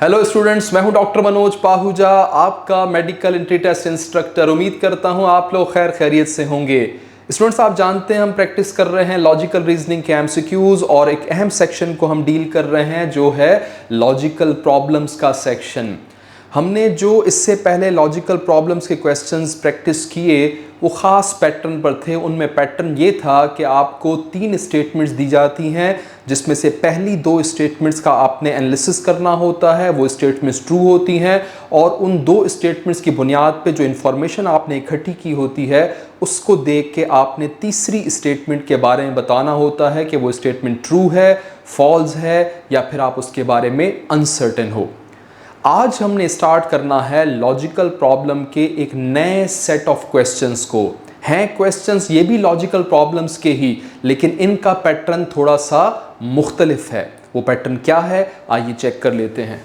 Hello students, मैं हूं doctor Manoj Pahuja, आपका मेडिकल एंट्री टेस्ट इंस्ट्रक्टर। उम्मीद करता हूं आप लोग खैर खैरियत से होंगे। स्टूडेंट्स, आप जानते हैं हम प्रैक्टिस कर रहे हैं लॉजिकल रीजनिंग के एमसीक्यूज और एक अहम सेक्शन को हम डील कर रहे हैं जो है लॉजिकल प्रॉब्लम्स का सेक्शन। हमने जो इससे पहले लॉजिकल प्रॉब्लम्स के क्वेश्चंस प्रैक्टिस किए वो ख़ास पैटर्न पर थे। उनमें पैटर्न ये था कि आपको 3 स्टेटमेंट्स दी जाती हैं, जिसमें से पहली 2 स्टेटमेंट्स का आपने एनालिसिस करना होता है, वो स्टेटमेंट्स ट्रू होती हैं और उन 2 स्टेटमेंट्स की बुनियाद पे जो इन्फॉर्मेशन आपने इकट्ठी की होती है उसको देख के आपने तीसरी स्टेटमेंट के बारे में बताना होता है कि वो स्टेटमेंट ट्रू है, फॉल्स है या फिर आप उसके बारे में अनसर्टेन हो। आज हमने स्टार्ट करना है लॉजिकल प्रॉब्लम के एक नए सेट ऑफ क्वेश्चंस को। हैं क्वेश्चंस ये भी लॉजिकल प्रॉब्लम्स के ही, लेकिन इनका पैटर्न थोड़ा सा मुख्तलिफ है। वो पैटर्न क्या है आइए चेक कर लेते हैं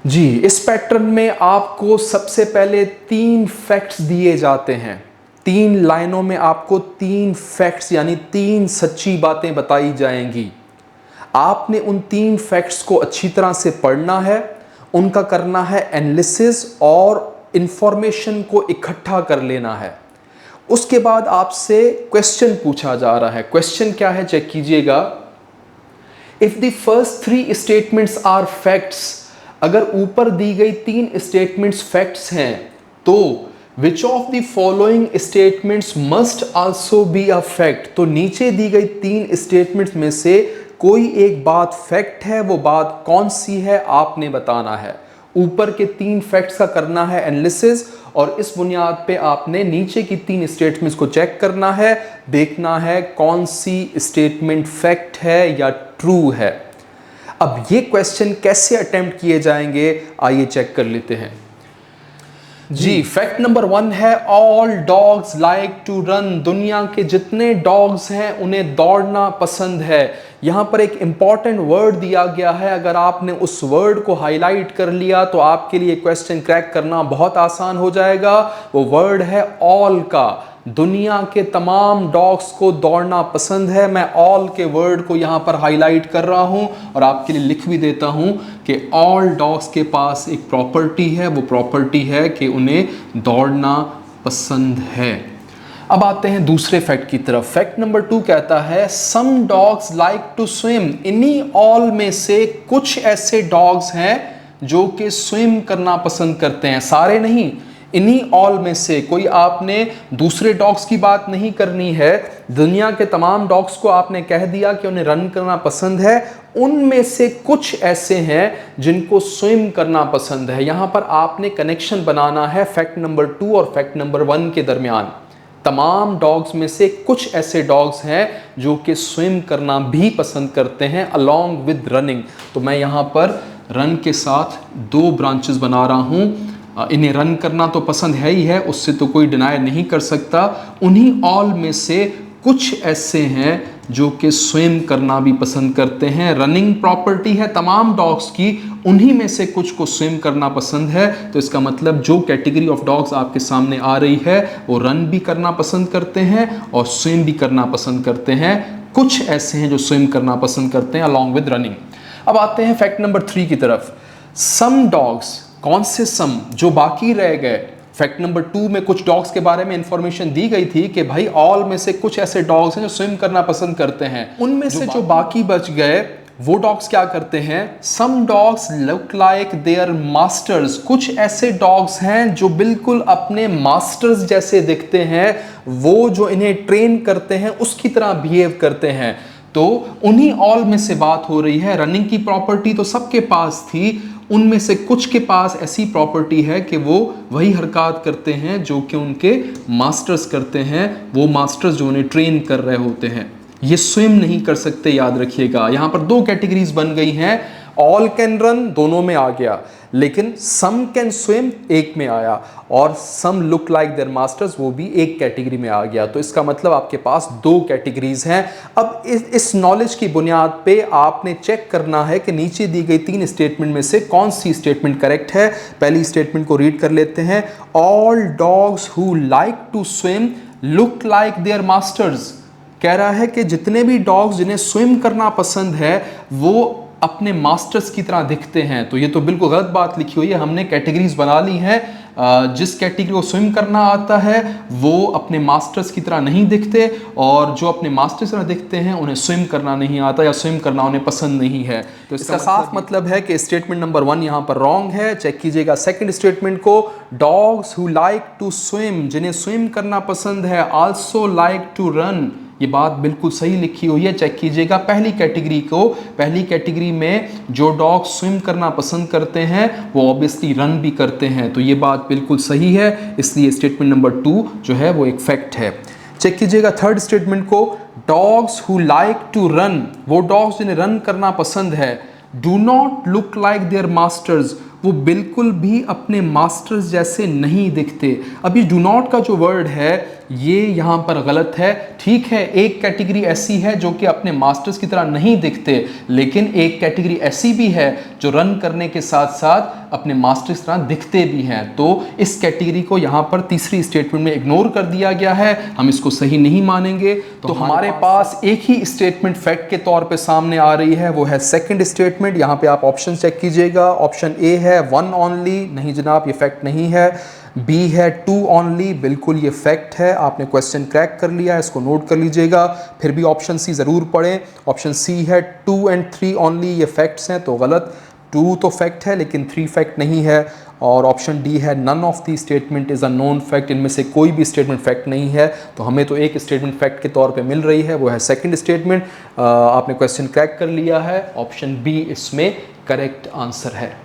जी। इस पैटर्न में आपको सबसे पहले 3 फैक्ट्स दिए जाते हैं। 3 लाइनों में आपको 3 फैक्ट्स यानी 3 सच्ची बातें बताई जाएंगी। आपने उन 3 फैक्ट्स को अच्छी तरह से पढ़ना है, उनका करना है एनालिसिस और इंफॉर्मेशन को इकट्ठा कर लेना है। उसके बाद आपसे क्वेश्चन पूछा जा रहा है। क्वेश्चन क्या है चेक कीजिएगा। If the first 3 statements are facts, अगर ऊपर दी गई 3 स्टेटमेंट्स फैक्ट्स हैं तो which of the following statements must also be a fact. तो नीचे दी गई 3 स्टेटमेंट्स में से कोई एक बात फैक्ट है, वो बात कौन सी है आपने बताना है। ऊपर के 3 फैक्ट्स का करना है एनालिसिस और इस बुनियाद पे आपने नीचे की 3 स्टेटमेंट्स को चेक करना है, देखना है कौन सी स्टेटमेंट फैक्ट है या ट्रू है। अब ये क्वेश्चन कैसे अटेम्प्ट किए जाएंगे आइए चेक कर लेते हैं जी। फैक्ट नंबर 1 है all dogs like to run. दुनिया के जितने डॉग्स हैं उन्हें दौड़ना पसंद है। यहाँ पर एक इंपॉर्टेंट वर्ड दिया गया है, अगर आपने उस वर्ड को हाईलाइट कर लिया तो आपके लिए क्वेश्चन क्रैक करना बहुत आसान हो जाएगा। वो वर्ड है ऑल का। दुनिया के तमाम डॉग्स को दौड़ना पसंद है। मैं ऑल के वर्ड को यहाँ पर हाईलाइट कर रहा हूँ और आपके लिए लिख भी देता हूँ कि ऑल डॉग्स के पास एक प्रॉपर्टी है, वो प्रॉपर्टी है कि उन्हें दौड़ना पसंद है। अब आते हैं दूसरे फैक्ट की तरफ। फैक्ट नंबर 2 कहता है some dogs like to swim. इन्हीं ऑल में से कुछ ऐसे डॉग्स हैं जो कि स्विम करना पसंद करते हैं, सारे नहीं। इन्हीं ऑल में से कोई आपने दूसरे डॉग्स की बात नहीं करनी है, दुनिया के तमाम डॉग्स को आपने कह दिया कि उन्हें रन करना पसंद है। उनमें से कुछ ऐसे हैं जिनको स्विम करना पसंद है। यहां पर आपने कनेक्शन बनाना है फैक्ट नंबर 2 और फैक्ट नंबर 1 के दरमियान। तमाम डॉग्स में से कुछ ऐसे डॉग्स हैं जो कि स्विम करना भी पसंद करते हैं अलोंग विद रनिंग। तो मैं यहाँ पर रन के साथ 2 ब्रांचेस बना रहा हूँ। इन्हें रन करना तो पसंद है ही है, उससे तो कोई डिनाई नहीं कर सकता। उन्हीं ऑल में से कुछ ऐसे हैं जो कि स्विम करना भी पसंद करते हैं। रनिंग प्रॉपर्टी है तमाम डॉग्स की, उन्हीं में से कुछ को स्विम करना पसंद है। तो इसका मतलब जो कैटेगरी ऑफ डॉग्स आपके सामने आ रही है वो रन भी करना पसंद करते हैं और स्विम भी करना पसंद करते हैं। कुछ ऐसे हैं जो स्विम करना पसंद करते हैं अलॉन्ग विद रनिंग। अब आते हैं फैक्ट नंबर 3 की तरफ। सम डॉग्स, कौन से सम, जो बाकी रह गए। फैक्ट नंबर 2 में कुछ डॉग्स के बारे में इंफॉर्मेशन दी गई थी कि भाई ऑल में से कुछ ऐसे डॉग्स हैं जो स्विम करना पसंद करते हैं। उनमें से जो बाकी बच गए वो डॉग्स क्या करते हैं। Some dogs look like their masters. कुछ ऐसे डॉग्स हैं जो बिल्कुल अपने मास्टर्स जैसे दिखते हैं, वो जो इन्हें ट्रेन करते हैं उसकी तरह बिहेव करते हैं। तो उन्हीं ऑल में से बात हो रही है। रनिंग की प्रॉपर्टी तो सबके पास थी, उनमें से कुछ के पास ऐसी प्रॉपर्टी है कि वो वही हरकत करते हैं जो कि उनके मास्टर्स करते हैं, वो मास्टर्स जो उन्हें ट्रेन कर रहे होते हैं। ये स्विम नहीं कर सकते, याद रखिएगा। यहाँ पर 2 कैटेगरीज बन गई हैं। ऑल कैन रन दोनों में आ गया, लेकिन सम कैन स्विम एक में आया और सम लुक लाइक देयर मास्टर्स वो भी एक कैटेगरी में आ गया। तो इसका मतलब आपके पास 2 कैटेगरीज हैं। अब इस नॉलेज की बुनियाद पे आपने चेक करना है कि नीचे दी गई 3 स्टेटमेंट में से कौन सी स्टेटमेंट करेक्ट है। पहली स्टेटमेंट को रीड कर लेते हैं। All dogs who like to swim look like their masters. कह रहा है कि जितने भी डॉग्स जिन्हें स्विम करना पसंद है वो अपने मास्टर्स की तरह दिखते हैं, तो ये तो बिल्कुल गलत बात लिखी हुई है। हमने कैटेगरीज बना ली हैं, जिस कैटेगरी को स्विम करना आता है वो अपने मास्टर्स की तरह नहीं दिखते, और जो अपने मास्टर्स की तरह दिखते हैं उन्हें स्विम करना नहीं आता या स्विम करना उन्हें पसंद नहीं है। तो इसका साफ मतलब है कि स्टेटमेंट नंबर 1 यहाँ पर रॉन्ग है। चेक कीजिएगा सेकंड स्टेटमेंट को, dogs who like to swim, जिन्हें स्विम करना पसंद है, आल्सो लाइक टू रन, ये बात बिल्कुल सही लिखी हुई है। चेक कीजिएगा पहली कैटेगरी में जो डॉग स्विम करना पसंद करते हैं वो ऑब्वियसली रन भी करते हैं, तो ये बात बिल्कुल सही है, इसलिए स्टेटमेंट नंबर 2 जो है वो एक फैक्ट है। चेक कीजिएगा थर्ड स्टेटमेंट को, dogs who like to run, वो डॉग्स जिन्हें रन करना पसंद है, do not look like their masters, वो बिल्कुल भी अपने मास्टर्स जैसे नहीं दिखते। अब ये डू नॉट का जो वर्ड है ये यहाँ पर गलत है। ठीक है, एक कैटेगरी ऐसी है जो कि अपने मास्टर्स की तरह नहीं दिखते, लेकिन एक कैटेगरी ऐसी भी है जो रन करने के साथ साथ अपने मास्टर्स की तरह दिखते भी हैं, तो इस कैटेगरी को यहाँ पर तीसरी स्टेटमेंट में इग्नोर कर दिया गया है, हम इसको सही नहीं मानेंगे। तो हमारे पास एक ही स्टेटमेंट फैक्ट के तौर पे सामने आ रही है, वो है सेकंड स्टेटमेंट। यहाँ पे आप ऑप्शन चेक कीजिएगा, ऑप्शन ए है 1 ओनली, नहीं जनाब ये फैक्ट नहीं है। बी है 2 ओनली, बिल्कुल ये फैक्ट है, आपने क्वेश्चन क्रैक कर लिया, इसको नोट कर लीजिएगा। फिर भी ऑप्शन सी ज़रूर पढ़ें, ऑप्शन सी है 2 and 3 ओनली, ये फैक्ट्स हैं तो गलत, 2 तो फैक्ट है लेकिन 3 फैक्ट नहीं है। और ऑप्शन डी है none of the statement is a known fact, इनमें से कोई भी स्टेटमेंट फैक्ट नहीं है, तो हमें तो एक स्टेटमेंट फैक्ट के तौर पे मिल रही है, वो है सेकंड स्टेटमेंट। आपने क्वेश्चन क्रैक कर लिया है, ऑप्शन बी इसमें करेक्ट आंसर है।